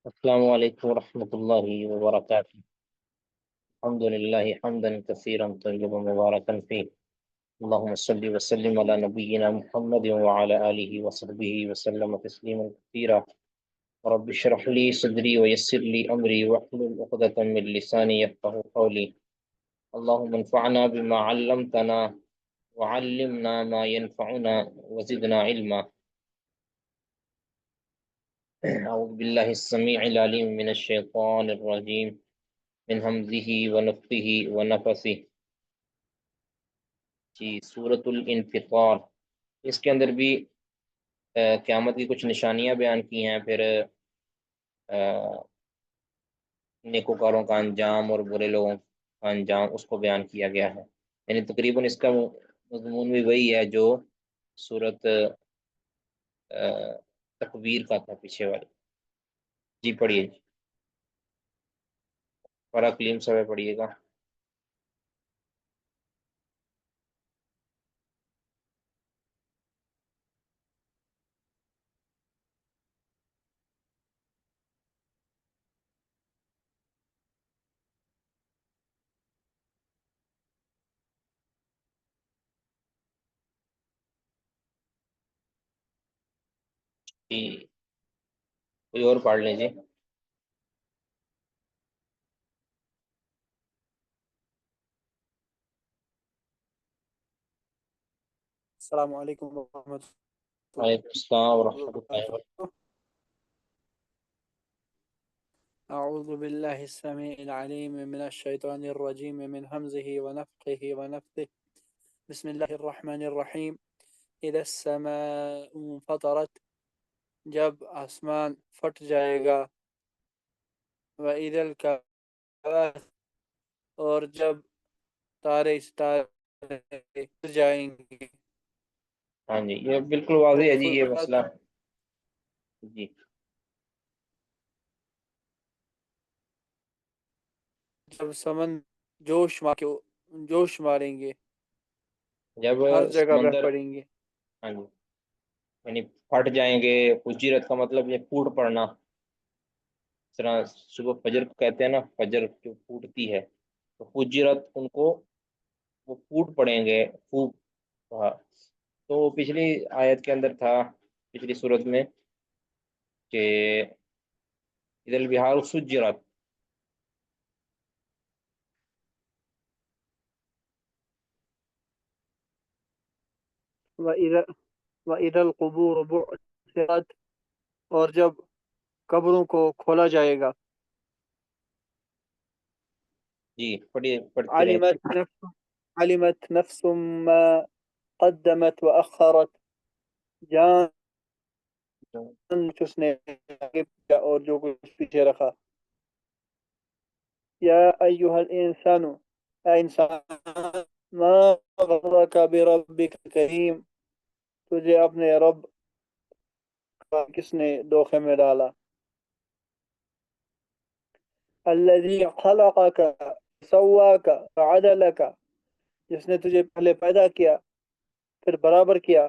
السلام عليكم ورحمة الله وبركاته. الحمد لله حمدا كثيرا طيبا مباركا فيه. اللهم صل وسلم على نبينا محمد وعلى آله وصحبه وسلم تسليما كثيرا. رب اشرح لي صدري ويسر لي أمري واحلل عقدة من لساني يفقهوا قولي. اللهم انفعنا بما علمتنا وعلمنا ما ينفعنا وزدنا علما. أعوذ بالله السميع العليم من الشيطان الرجيم من همزه ونفخه ونفثه. جی، سورۃ الانفطار، اس کے اندر بھی قیامت کی کچھ نشانیاں بیان کی ہیں، پھر نیکوکاروں کا انجام اور برے لوگوں کا انجام اس کو بیان کیا گیا ہے. یعنی تقریباً اس کا مضمون بھی وہی ہے جو سورۃ تکویر کا تھا پیچھے والی. جی پڑھیے جی، فرا کلیم صاحب پڑھیے گا. جی کوئی اور پڑھ لیں جی. السلام علیکم ورحمۃ وعلیکم السلام اللہ ورحمۃ اللہ وبرکاتہ. وبرکاتہ. اعوذ باللہ السمیع العلیم من الشیطان الرجیم من حمزه ونفخه ونفثه. بسم اللہ الرحمن الرحیم. اذا السماء انفطرت، جب آسمان پھٹ جائے گا. واذا الکواکب، اور جب تارے ستارے گر جائیں گے. ہاں جی، یہ بالکل واضح ہے جی یہ وفتحت، مسئلہ. جی جب سمن جوش ماریں گے، جب ہر جگہ بہ سمندر، پڑیں گے. ہاں جی، یعنی پھٹ جائیں گے. فجرت کا مطلب یہ پھوٹ پڑنا. اس طرح صبح فجر کو کہتے ہیں نا، فجر جو پھوٹتی ہے، تو فجرت ان کو وہ پھوٹ پڑیں گے خوب. ہاں، تو پچھلی آیت کے اندر تھا، پچھلی صورت میں، کہ اذا البحار سجرت. وَإِذَا الْقُبُورُ بُعْثِرَتْ، اور جب قبروں کو کھولا جائے گا. جی پڑھیے، پڑھتے رہے. علمت نفس ما قدمت وأخرت، جان اس نے آگے کیا اور جو کچھ پیچھے رکھا. یا ایہا الانسان، اے انسان، ما غرک بربک الکریم، تجھے اپنے رب کا کس نے دھوکے میں ڈالا. الذی خلقک سواک فعدلک، جس نے تجھے پہلے پیدا کیا، پھر برابر کیا،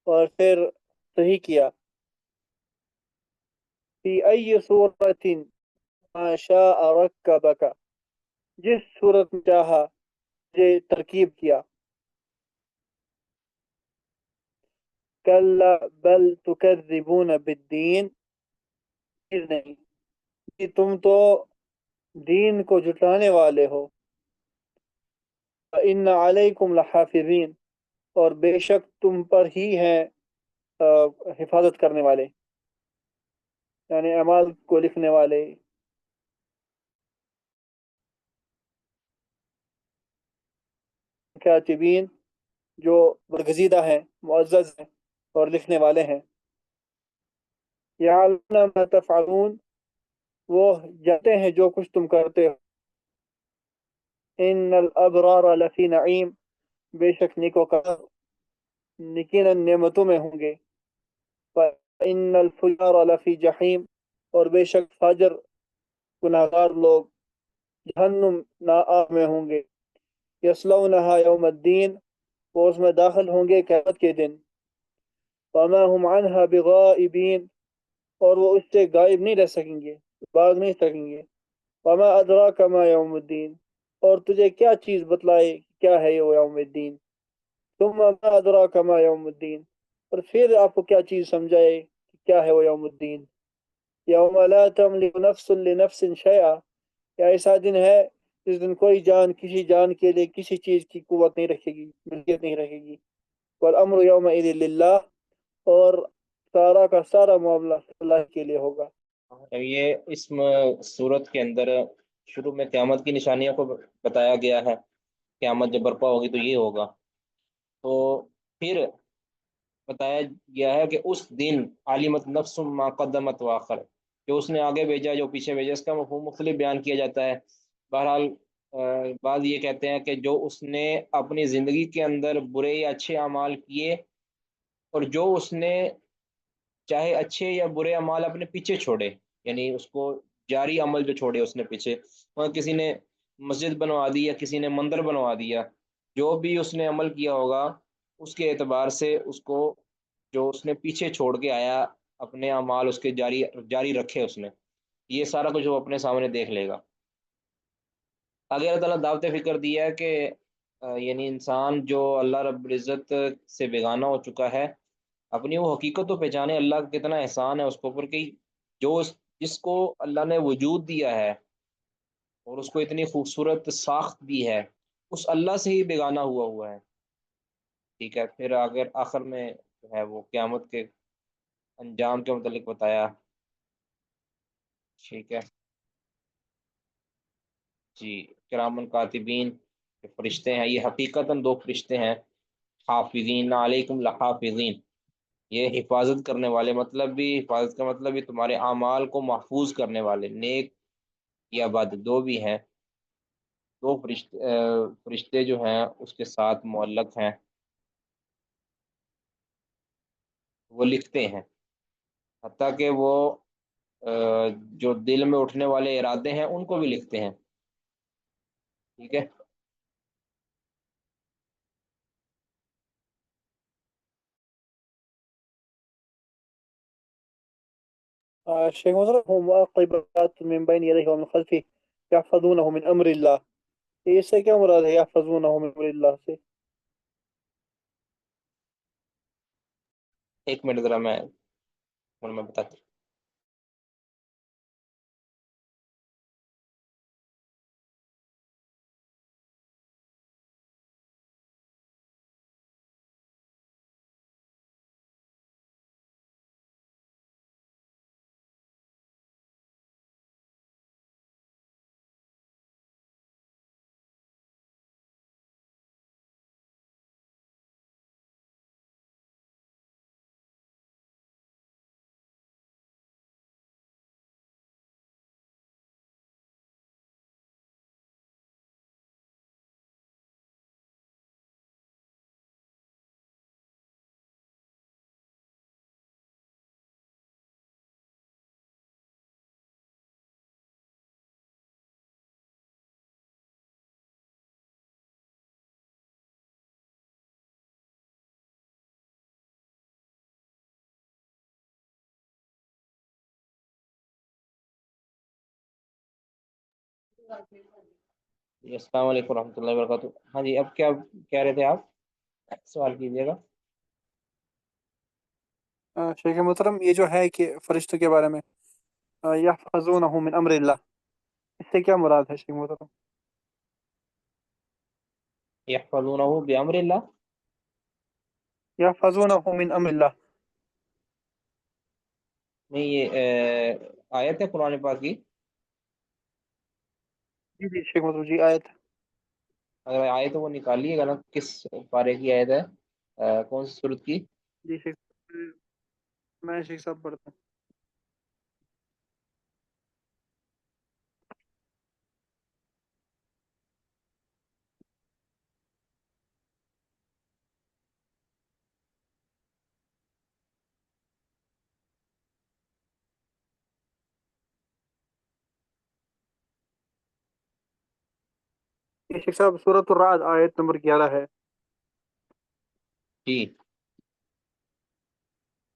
اور پھر صحیح کیا. فی ای صورت ما شاء رکبک، جس صورت میں چاہا یہ ترکیب کیا. کلا بل تکذبون بالدین، نہیں کہ تم تو دین کو جھٹلانے والے ہو. ان علیکم لحافظین، اور بے شک تم پر ہی ہیں حفاظت کرنے والے، یعنی اعمال کو لکھنے والے. کاتبین، جو برگزیدہ ہیں، معزز ہیں اور لکھنے والے ہیں. یعلمون ما تفعلون، وہ جانتے ہیں جو کچھ تم کرتے ہو. ان الابرار لفی نعیم، بے شک نیکوکار یقیناً نعمتوں میں ہوں گے. ان الفجار لفی جحیم، اور بے شک فاجر گناہگار لوگ جہنم ناآب میں ہوں گے. یصلونہا یوم الدین، وہ اس میں داخل ہوں گے قیامت کے دن. وما هم عنها بغائبین، اور وہ اس سے غائب نہیں رہ سکیں گے، بھاگ نہیں سکیں گے۔ وما ادراک ما یوم الدین، اور تجھے کیا چیز بتلائے کیا ہے یہ یوم الدین۔ ثم ما ادراک ما یوم الدین، اور پھر آپ کو کیا چیز سمجھائے کہ کیا ہے وہ یوم الدین۔ یوم لا تملک نفس لنفس شیئا، یا ایسا دن ہے جس دن کوئی جان کسی جان کے لیے کسی چیز کی قوت نہیں رکھے گی، ملکیت نہیں رکھے گی۔ والامر یومئذ للہ، اور سارا کا سارا معاملہ اللہ کے لیے ہوگا۔ یہ اس صورت کے اندر شروع میں قیامت کی نشانیوں کو بتایا گیا ہے، قیامت جب برپا ہوگی تو یہ ہوگا۔ تو پھر بتایا گیا ہے کہ اس دن عالمت نفس ما قدمت واخر، جو اس نے آگے بھیجا جو پیچھے بھیجا، اس کا مفہوم مختلف بیان کیا جاتا ہے۔ بہرحال بعض یہ کہتے ہیں کہ جو اس نے اپنی زندگی کے اندر برے یا اچھے اعمال کیے، اور جو اس نے چاہے اچھے یا برے اعمال اپنے پیچھے چھوڑے، یعنی اس کو جاری عمل جو چھوڑے اس نے پیچھے، اور کسی نے مسجد بنوا دی یا کسی نے مندر بنوا دیا، جو بھی اس نے عمل کیا ہوگا اس کے اعتبار سے اس کو جو اس نے پیچھے چھوڑ کے آیا اپنے اعمال اس کے جاری جاری رکھے اس نے، یہ سارا کچھ وہ اپنے سامنے دیکھ لے گا۔ آگے اللہ تعالیٰ دعوت فکر دیا ہے کہ یعنی انسان جو اللہ رب العزت سے بیگانہ ہو چکا ہے، اپنی وہ حقیقت تو پہچانے اللہ کا کتنا احسان ہے اس کو اوپر، کہ جو جس کو اللہ نے وجود دیا ہے اور اس کو اتنی خوبصورت ساخت دی ہے، اس اللہ سے ہی بیگانہ ہوا ہے۔ ٹھیک ہے، پھر اگر آخر میں جو ہے وہ قیامت کے انجام کے متعلق بتایا۔ ٹھیک ہے جی، کرامن کاتبین کے فرشتے ہیں، یہ حقیقتاً دو فرشتے ہیں، حافظین علیکم لحافظین، یہ حفاظت کرنے والے، مطلب بھی حفاظت کا مطلب بھی تمہارے اعمال کو محفوظ کرنے والے، نیک یا بد دو بھی ہیں۔ دو فرشتے جو ہیں اس کے ساتھ معلق ہیں، وہ لکھتے ہیں، حتیٰ کہ وہ جو دل میں اٹھنے والے ارادے ہیں ان کو بھی لکھتے ہیں۔ ٹھیک ہے، شیخ محترم هم معقبات من بين يديه ومن خلفه يحفظونه من امر اللہ، اس سے کیا مراد ہے یحفظونه من امر اللہ سے؟ ایک منٹ ذرا میں بتاتا ہوں۔ جی، السلام علیکم ورحمۃ اللہ وبرکاتہ۔ ہاں جی، اب کیا کہہ رہے تھے آپ؟ سوال کیجیے گا۔ شیخ محترم یہ جو ہے کہ فرشتوں کے بارے میں یحفظونه من امر اللہ، اس سے کیا مراد ہے شیخ محترم؟ یحفظونہ بامر اللہ، یحفظونه من امر اللہ، نہیں یہ آیت ہے قرآن پاک کی۔ جی جی شیخ محترم جی آیت۔ اگر آیت ہے وہ نکالیے گا نا، کس پارے کی آیت ہے، کون سی صورت کی؟ جی شیخ، میں شیخ صاحب پڑھتا ہوں۔ یہ شیخ صاحب سورۃ الرعد آیت نمبر 11 ہے۔ جی